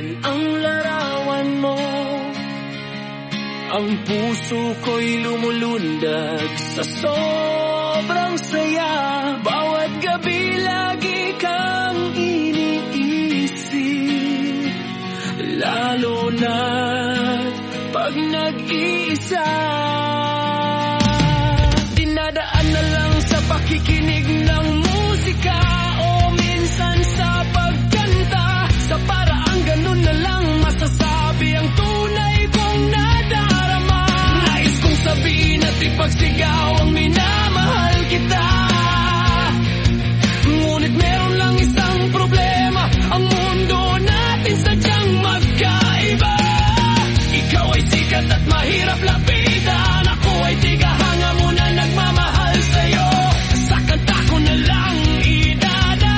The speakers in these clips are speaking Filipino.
yan ang larawan mo. Ang puso ko'y lumulundag sa sobrang saya. Bawat gabi lagi kang iniisip, lalo na pag nag-iisa. Dinadaan na lang sa pakikinig ng musika o minsan sa pagkanta. Sa paraang ganun na lang masasabi ang tunay kong nadarama. Nais kong sabihin at ipagsigaw ang minamahal kita. Ngunit meron lang isang problema, ang mundo natin sadyang magkaiba. Ikaw ay sikat at mahirap lapitan, ako ay tigahanga muna nagmamahal sa'yo. Sa kanta ko na lang idadaan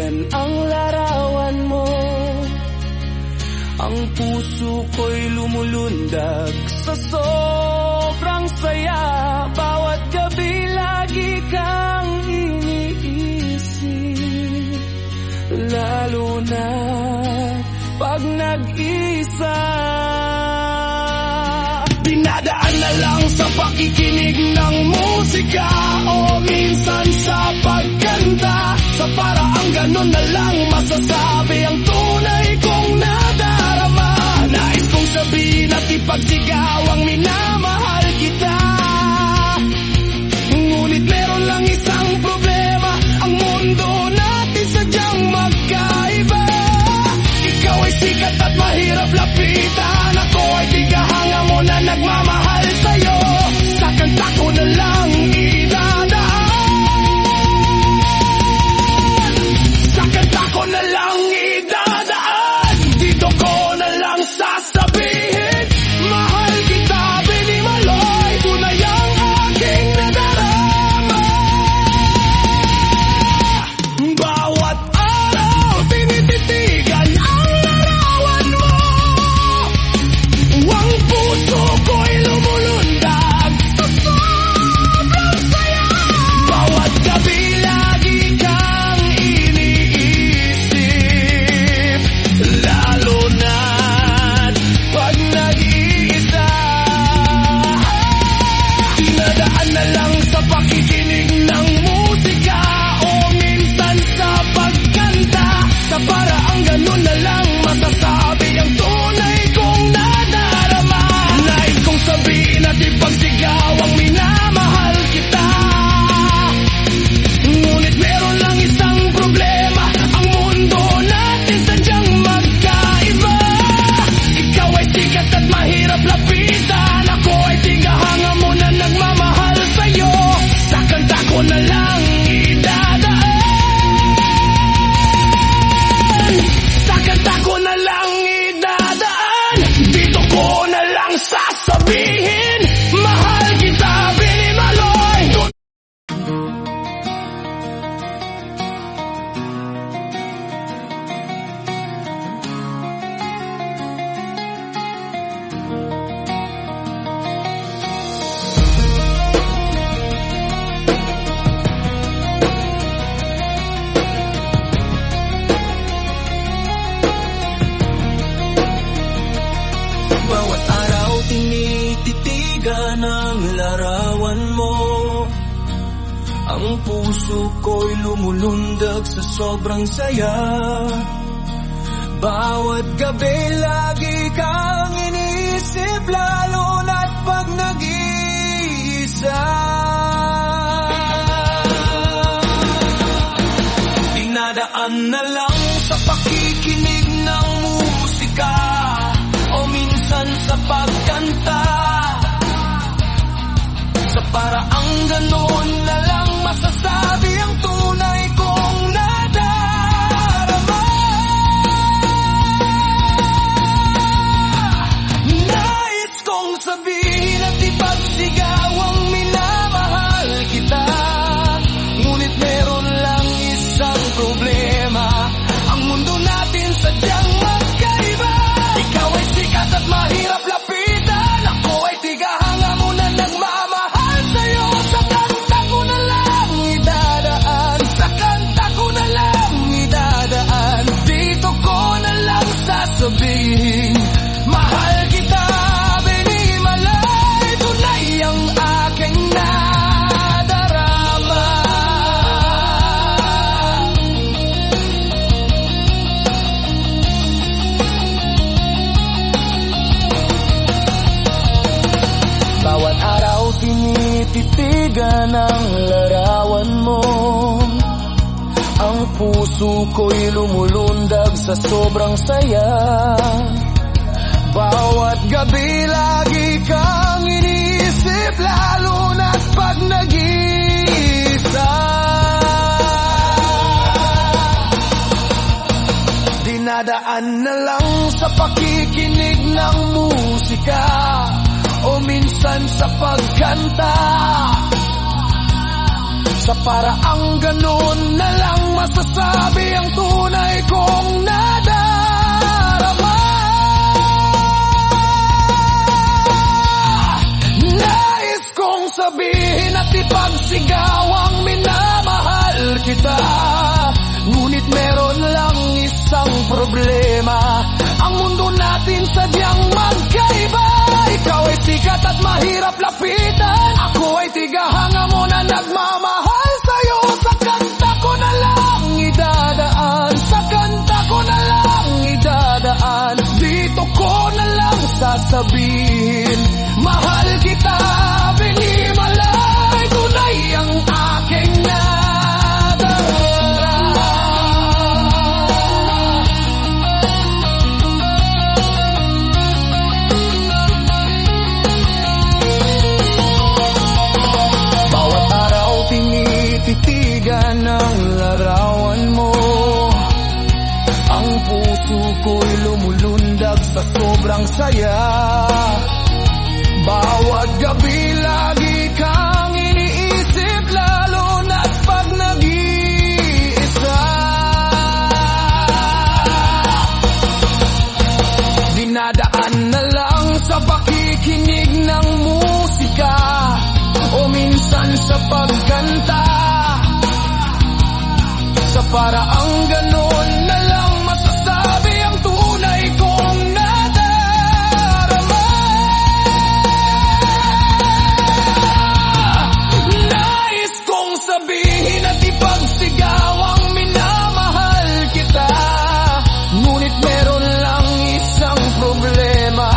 tititigan ang larawan mo. Ang puso ko'y lumulundag sa sobrang saya. Bawat gabi lagi kang iniisip, lalo na pag nag-isa. Dinadaan na lang sa pakikinig ng musika o minsan sa pagkanta. Sa paraang ganun na lang masasabi ang tunay kong nadarama. Nais kong sabihin at ipagsigaw ang minamahal kita. Ngunit meron lang isang problema, ang mundo natin sadyang magkaiba. Ikaw ay sikat at mahirap lapitan, ako ay tigahanga mo na nagmamahal sa'yo. Sa kanta ko na lang idadaan, sa kanta ko na lang idadaan. Dito ko na lang sasabihin, mahal kita, binimaloy. Tunay ang aking nadarama. Bawat araw tinititigan ang larawan mo. Ang puso ko'y lumulundag sa sobrang saya. Bawat gabi lagi kang iniisip, lalo na't pag nag-iisa. Dinadaan na lang sa pakikinig ng musika o minsan sa pagkanta. Sa paraang ganun na lang masasabi ang tunay kong nadarama. Nais kong sabihin at ipagsigaw ang minamahal kita. Ngunit meron lang isang problema, ang mundo natin sadyang magkaiba. Ikaw ay sikat at mahirap lapitan, ako ay tigahanga mo na nagmamahal sa'yo. Sa kanta ko na lang idadaan, sa kanta ko na lang idadaan. Dito ko na lang sasabihin, mahal kita, binimaloy. Bawat araw tinititigan ang larawan mo. Ang puso ko'y lumulundag sa sobrang saya. Bawat gabi lagi kang iniisip, lalo na't pag nag-iisa. Dinadaan na lang sa pakikinig ng musika o minsan sa pagkanta. Sa paraang ganon na lang masasabi ang tunay kong nadarama. Nais kong sabihin at ipagsigaw ang minamahal kita. Ngunit meron lang isang problema, ang mundo natin sadyang magkaiba. Ikaw ay sikat at mahirap lapitan, ako ay tigahanga mo na nagmamahal sa'yo. Sa kanta ko na lang idadaan, sa kanta ko na lang idadaan. Dito ko na lang sasabihin, mahal kita, binimalay. Tunay ang aking nadarama. Bawat araw tinititigan ang larawan mo. Ang puso ko'y lumulundag sa sobrang saya. Bawat gabi lagi kang iniisip, lalo na't pag nag-iisa. Dinadaan na lang sa pakikinig ng musika o minsan sa pagkanta. Sa paraang ganun na lang masasabi ang tunay kong nadarama. Nais kong sabihin at ipagsigaw ang minamahal kita, ngunit meron lang isang problema. Ang mundo natin sadyang magkaiba. Ikaw ay sikat at mahirap lapitan, ako ay tigahanga mo na nagmamahal sa'yo. Sa kanta ko na lang idadaan, sa kanta ko na lang idadaan, dito ko na lang sasabihin, mahal kita, binimalay, tunay ang aking nadarama. Bawat araw tinititigan ng larawan mo, ang puso ko'y lumulundag sa sobrang saya. Bawat gabi lagi kang iniisip, lalo na't pag nag-iisa. Dinadaan na lang sa pakikinig ng musika, o minsan sa pagkanta. Sa paraang ganon na lang masasabi ang tunay kong nadarama. Nais kong sabihin at ipagsigaw ang minamahal kita, ngunit meron lang isang problema.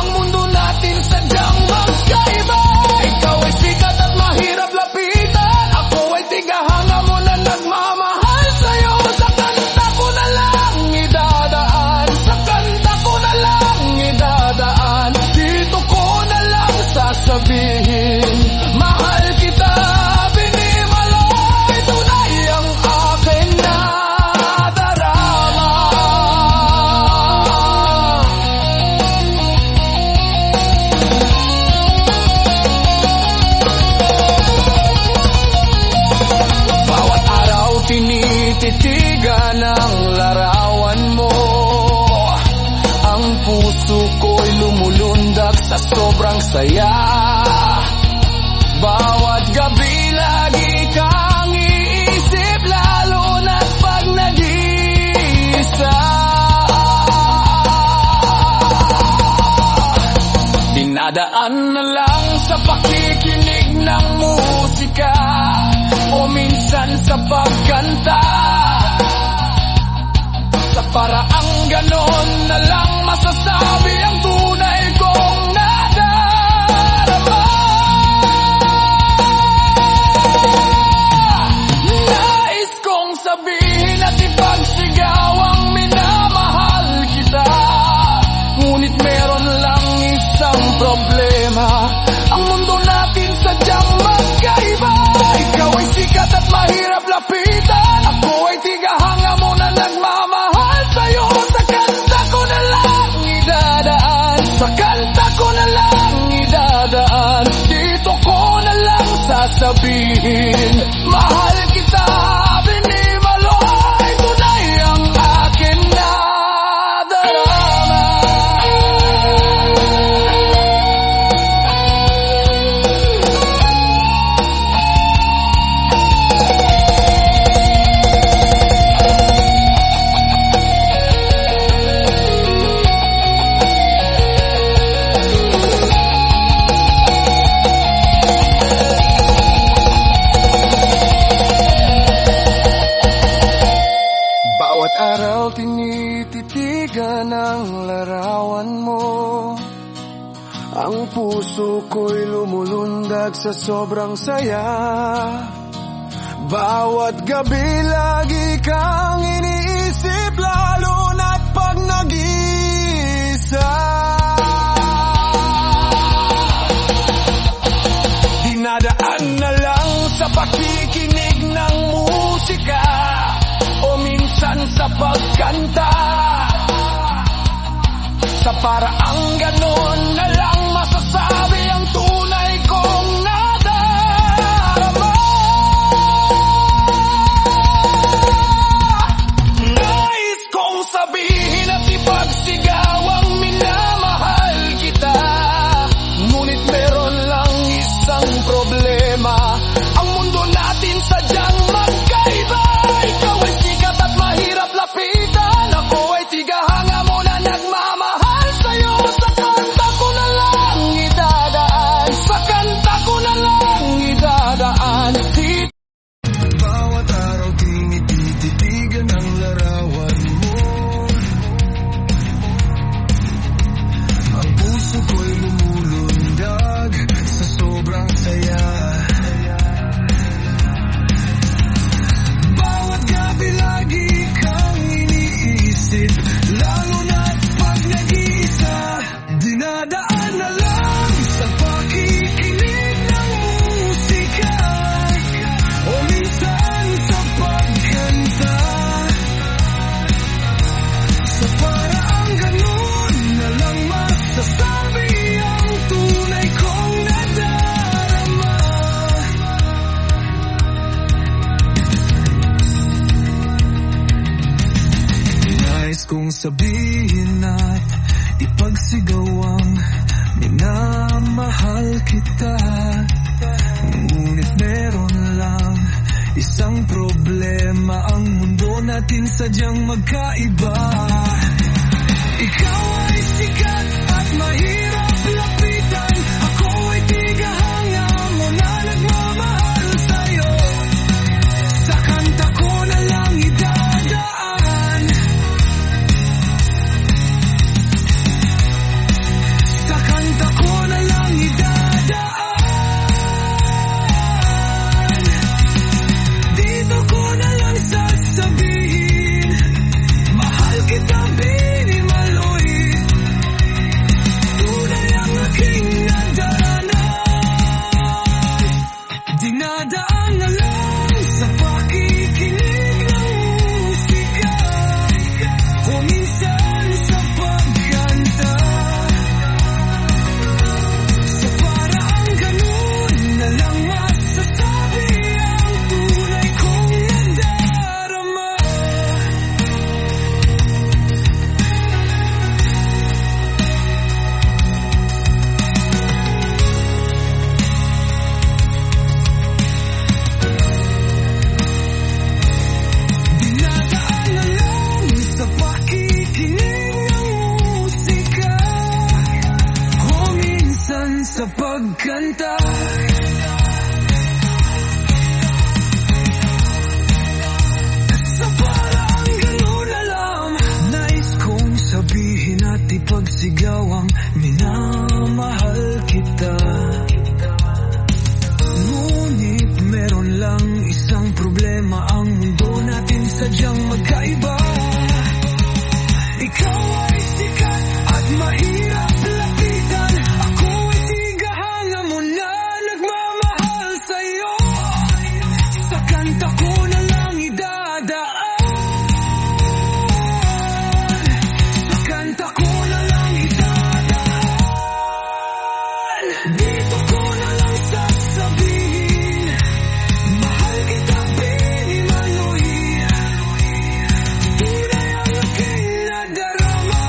Ang mundo natin sadyang magkaiba. Ikaw ay sikat at mahirap lapitan, ako ay tigahanga mo na nagmamahal sa'yo. Sa kanta ko na lang idadaan, sa kanta ko na lang idadaan, dito ko na lang sasabihin, mahal kita, binimalay, tunay ang akin nadarama. Bawat araw tinititigan ang larawan mo, ang puso ko'y lumulundag sa sobrang saya. Bawat gabi lagi kang iisip, lalo na't pag nag-iisa. Dinadaan na lang sa pakikinig ng musika, o minsan sa pagkanta. Sa paraang ganon na lang masasabi ang tunay kong nadarama. Nais kong sabihin at ipagsigaw ang minamahal kita, ngunit meron lang isang problema. Ang mundo natin sadyang magkaiba. Ikaw ay sikat at mahirap lapitan, ako ay tigahanga mo na nagmamahal sa'yo. Sa kanta ko na lang idadaan, sa kanta ko na lang idadaan, dito ko na lang sasabihin, mahal kita, binimalay, tunay ang akin nadarama. Bawat araw tinititigan ang larawan mo, ang puso ko'y lumulundag sa sobrang saya. Bawat gabi lagi kang iniisip, lalo na't pag nag-iisa. Dinadaan na lang sa pakikinig ng musika, o minsan sa pagkanta. Sa paraang ganon na lang masasabi ang tunay kong nadarama. sabihin at ipagsigaw ang minamahal kita. Ngunit meron lang isang problema, ang mundo natin sadyang magkaiba. Ikaw ay sikat at mahirap lapitan, ako ay tigahanga mo na nagmamahal sa'yo. Sa kanta ko na lang idadaan, sa kanta ko na lang idadaan. Dito ko na lang sasabihin, mahal kita binimaloy. Tunay ang aking nadaanan. Dinadaan na lang sa pakikinig ng musika, o minsan sa pagkanta. Sa paraang ganun na lang masasabi ang tunay kong nadarama. Dinadaan na lang sa pakikinig ng musika, o minsan sa pagkanta. Sa paraang ganun na lang, nais kong sabihin at ipagsigaw ang minamahal kita. Ngunit meron lang isang problema, ang mundo natin sadyang magkaiba. Ikaw ay sikat at mahirap lapitan, ako ay tigahanga mo na nagmamahal sa'yo. Sa kanta ko na lang idadaan, sa kanta ko na lang idadaan. Dito ko na lang sasabihin, mahal kita binimaloy. Tunay ang aking nadarama.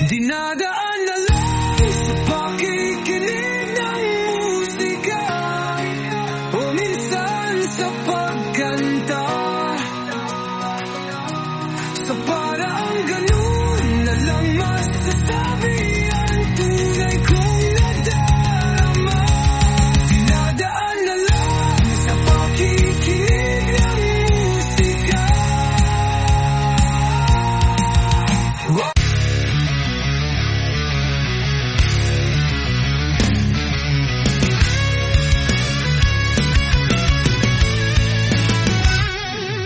Dinadaan na lang sa pakikinig ng musika, o minsan sa pagkanta. Sa paraang ganun na lang masasabi ang tunay kong nadarama. Dinadaan na lang sa pakikinig ng musika.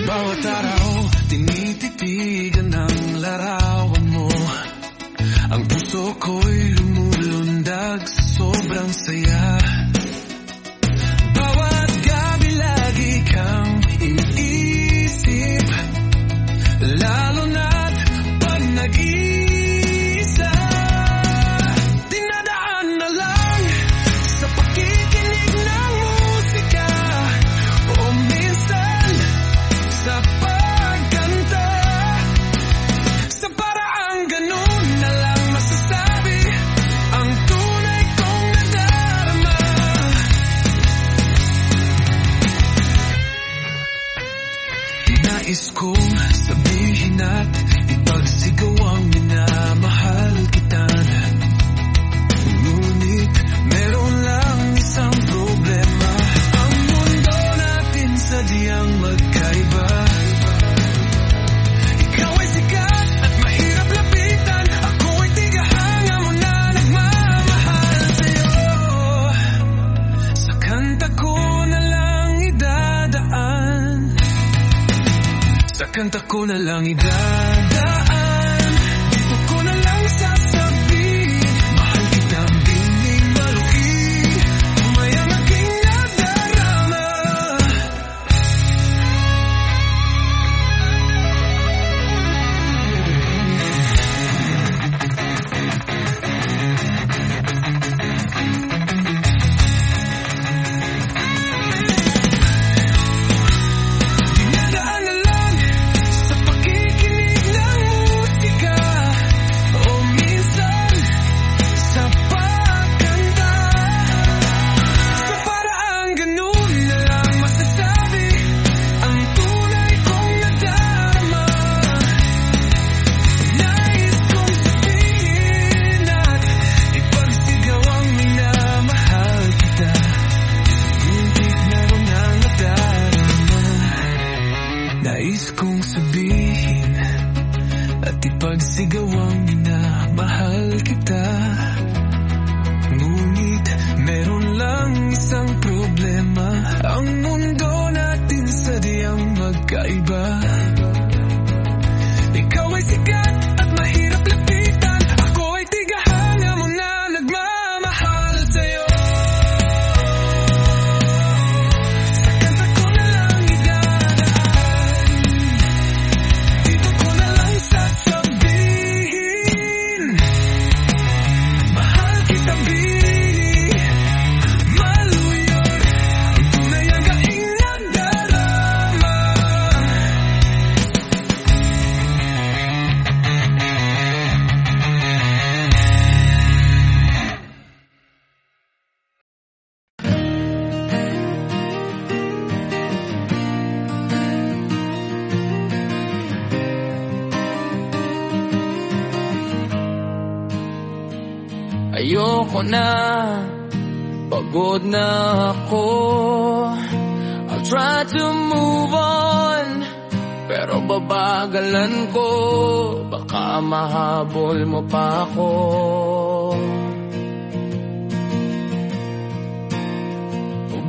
Bawat araw, tinititigan ang larawan mo. Ang puso ko'y lumulundag sa sobrang saya. Bawat gabi lagi kang iniisip, lalo na't pag nag-iisa. Dinadaan na lang sa pakikinig ng musika, o minsan sa pagkanta. Sa paraang ganun na lang masasabi ang tunay kong nadarama. Nais kong sabihin at ipagsigaw ang minamahal kita. Ngunit meron lang isang problema, ang mundo natin sadyang magkaiba. Ikaw ay sikat at mahirap lapitan, ako ay tigahanga mo na nagmamahal sa'yo. Sa kanta ko na lang idadaan, sa kanta ko na lang idadaan. Dito ko na lang sasabihin, mahal kita binimaloy. Tunay ang aking nadarama. magsigawang minamahal kita. Ngunit meron lang isang problema, ang mundo natin sadyang magkaiba. Ikaw ay sikat at mahirap lapitan, ako ay tigahanga mo na nagmamahal sa'yo. Sa kanta ko na lang idadaan, dito ko na lang sasabihin, mahal kita Bini, maluyon, ang tunay ang gaing nadarama. Ayoko na, pagod na ako. I'll try to move on, pero babagalan ko, baka mahabol mo pa ako.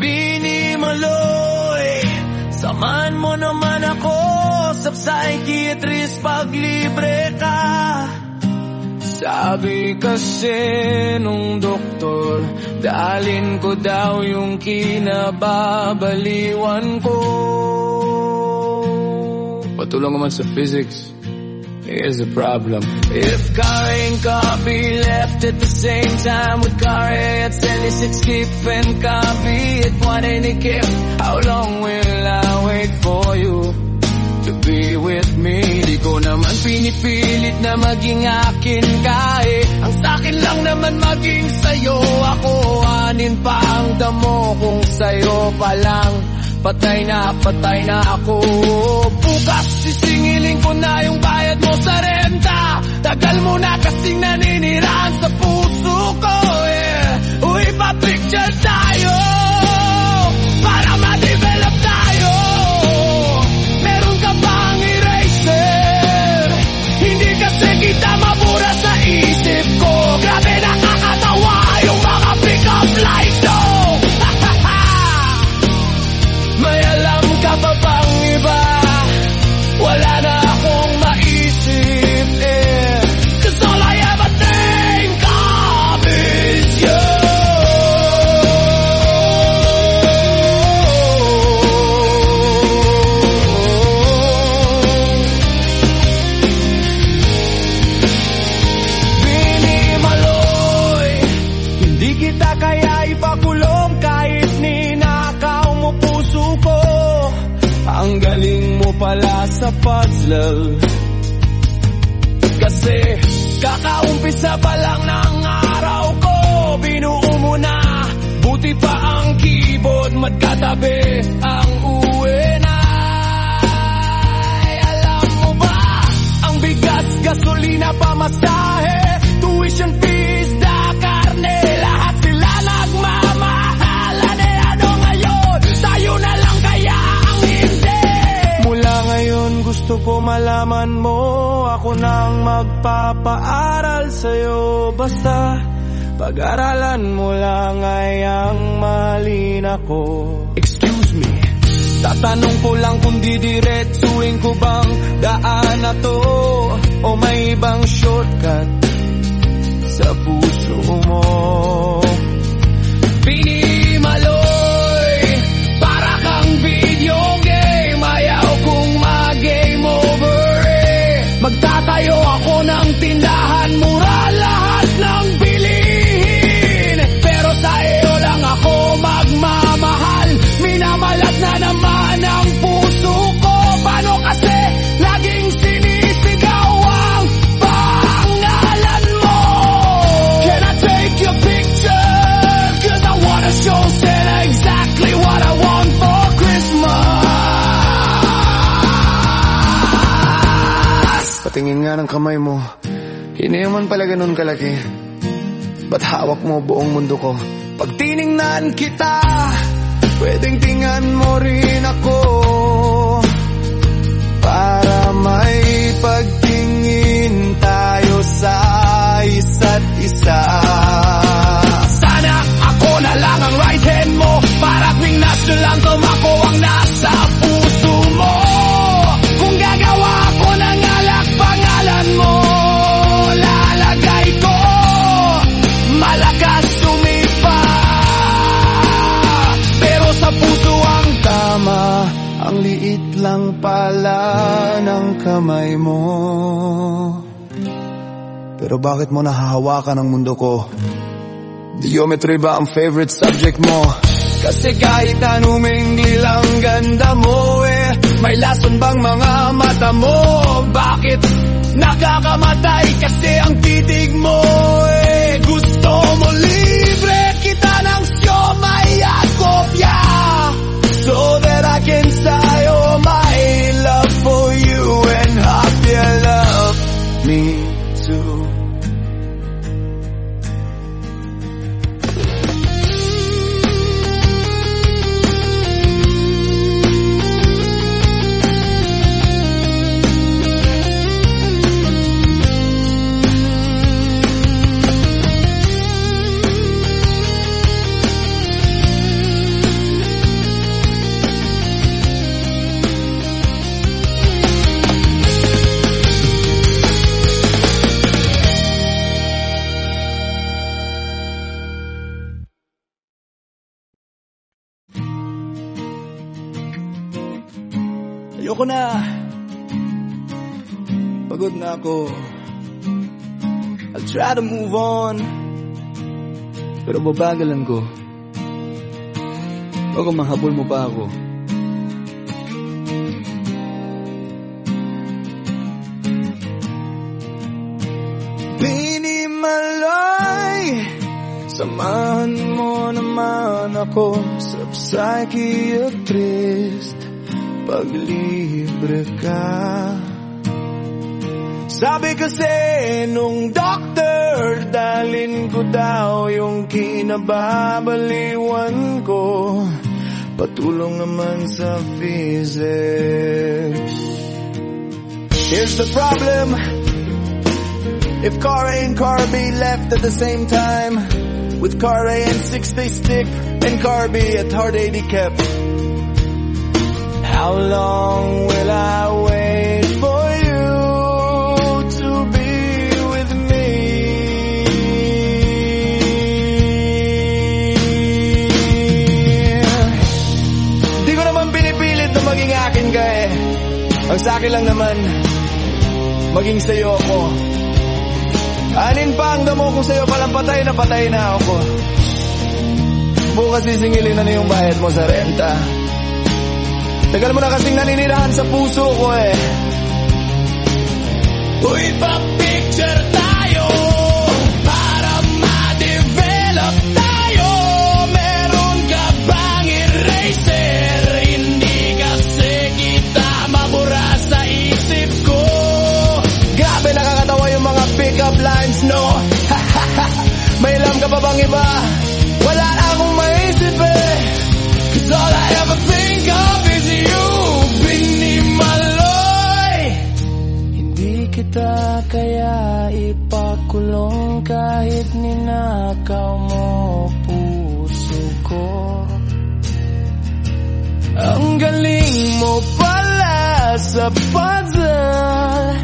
Bini Maloy, samahan mo naman ako sa psychiatrist pag libre ka. Sabi kasi nung doktor, dalin ko daw yung kinababaliwan ko. Patulong naman sa physics. Here's the problem. If car and copy left at the same time with car at 76 keep and copy at 180 how long will I wait for you to be with me? Di ko naman pinipilit na maging akin ka eh. Ang sakin lang naman maging sayo ako. Anin pa ang damo kung sayo pa lang patay na ako. Bukas sisingilin ko na yung bayad mo sa renta. Tagal mo na kasing naninirahan sa puso ko eh. Uy, pa-picture tayo para ma-develop tayo. Meron ka bang eraser? Hindi kasi kita mabura sa isip ko. Grabe nakakatawa yung mga pick-up lines to. May alam ka pa bang iba? Wala na akong maisip eh. 'Cause all I ever think of is you. Bini Maloy, hindi kita kaya ipakulong kahit ninakaw mo puso ko. Ang galing mo pala sa puzzle, kasi kakaumpisa pa lang ng araw ko. Binuo mo na, buti pa ang keyboard, magkatabi ang uwi na. Ay, alam mo ba, ang bigas, gasolina, pamasahe, tuition fees, da karne, lahat sila nagmamahalan. Eh ano ngayon, tayo na lang kaya ang hindi? Mula ngayon gusto ko malaman mo, ako nang magpapaaral sa'yo. Basta pag-aralan mo lang ay ang mahalin ako. Excuse me, tatanong ko lang kung didiretsuhin ko bang daan na to, o may ibang shortcut sa puso mo. Bini Maloy, para kang video game, ayaw kong mag-game over eh. Magtatayo ako ng tindahan, mura lahat ng bilihin, pero sa iyo lang ako magmamahal. Minamalat na naman ang puso ko, paano kasi laging sinisigaw ang pangalan mo? Can I take your picture? 'Cause I wanna show Santa exactly what I want for Christmas. Patingin nga ng kamay mo, hindi naman pala ganun kalaki. Ba't hawak mo buong mundo ko? Pag tiningnan kita, pwedeng tingnan mo rin ako, para may pagtingin kamay mo. Pero bakit mo nahahawakan ang mundo ko? Geometry ba ang favorite subject mo? Kasi kahit anuming ang ganda mo may lason bang mga mata mo? Bakit nakakamatay kasi ang titig mo gusto mo libre kita ng siomay at kopya, so that I can style my love for you and hope you love me too. Ayoko na. Pagod na ako. I'll try to move on, pero babagalan ko. Baka mahabol mo pa ako. Pinimaloy, samahan mo naman ako sa psychiatrist pag libre ka. Sabi kasi nung doctor, dalin ko daw yung kinababaliwan ko, patulong naman sa physics. Here's the problem: if Car A and Car B left at the same time, with Car A and 6 they stick and Car B at hard 80 kept, how long will I wait for you to be with me? Di ko naman pinipilit na maging akin ka Ang sa'kin lang naman, maging sa'yo ako. Anin pa ang damo kung sa'yo palang patay na ako. Bukas sisingilin na yung bayad mo sa renta. Tagal mo na kasing naninirahan sa puso ko Uy, pa-picture tayo para ma-develop tayo. Meron ka bang eraser? Hindi kasi kita mabura sa isip ko. Grabe nakakatawa yung mga pick-up lines, no? May alam ka pa bang iba? Wala na akong maisip Cause all I ever think of is you. Binimaloy, hindi kita kaya ipakulong kahit ninakaw mo puso ko. Ang galing mo pala sa puzzle,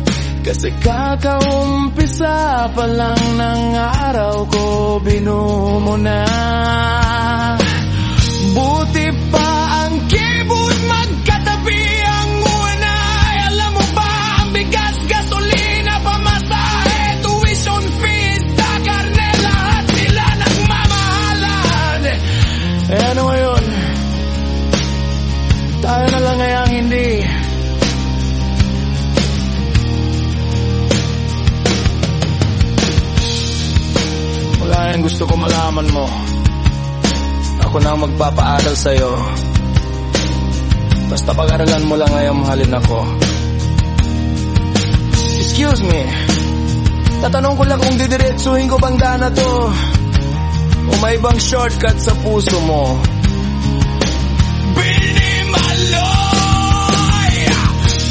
kasi kakaumpisa pa lang ng araw ko, binuo mo na. Buti pa ang keyboard magkatabi ang una. Alam mo ba ang bigas, gasolina, pamasahe, tuition fees, sa karne, lahat sila nagmamahalan. Ano ngayon? Tayo na lang ngayang hindi. Wala yan gusto ko malaman mo. Ako na ang magpapaaral sa'yo. Basta pag-aralan mo lang ngayon, mahalin ako. Excuse me, tatanong ko lang kung didiretsuhin ko bang daan na to o may ibang shortcut sa puso mo. Binimaloy,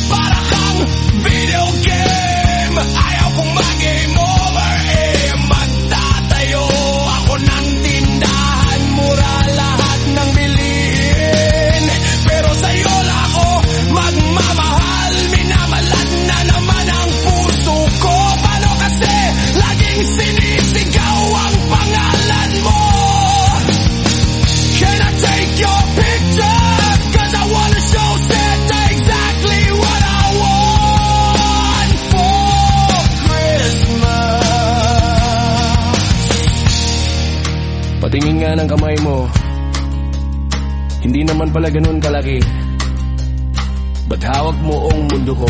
para kang video game. Ayaw kong mag-game over magtatayo ako ng tindahan, mura lahat ng bilihin. Pero sa'yo lang ako magmamahal, minamalat na naman ang puso ko. Paano kasi laging sinisigaw ang pangalan mo? Can Patingin nga ng kamay mo, hindi naman pala ganun kalaki. Ba't hawak mo ang mundo ko?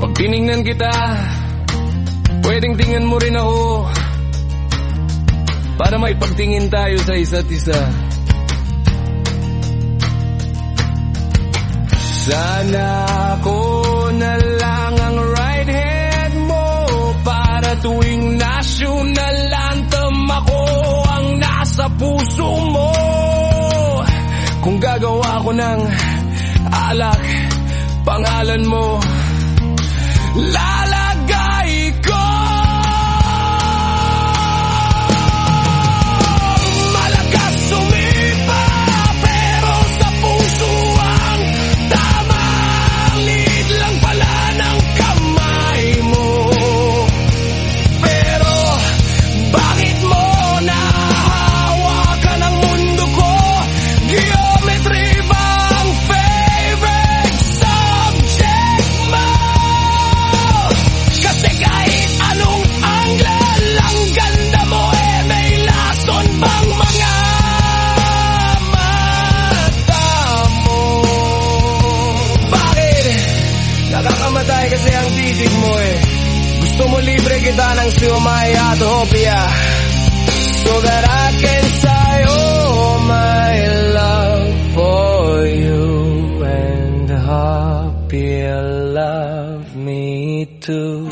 Pag tiningnan kita, pwedeng tingnan mo rin ako, para maipagtingin tayo sa isa't isa. Sana ako na lang ang right hand mo, para tuwing national anthem ako ang nasa puso mo. Kung gagawa ko ng alak, pangalan mo lalagay ko. Malakas sumipa, pero sa puso ang tama. Liit lang pala ng kamay mo. Pero bakit mo nahahawakan ang mundo ko? Geometry ba ang favorite subject mo? Kasi kahit anong angle, ang ganda mo may lason bang mga mata mo? Bakit? Nakakamatay kasi ang titig mo Gusto mo libre kita ng siumay at hopia, so that I can say oh my love for you, and hope you love me too.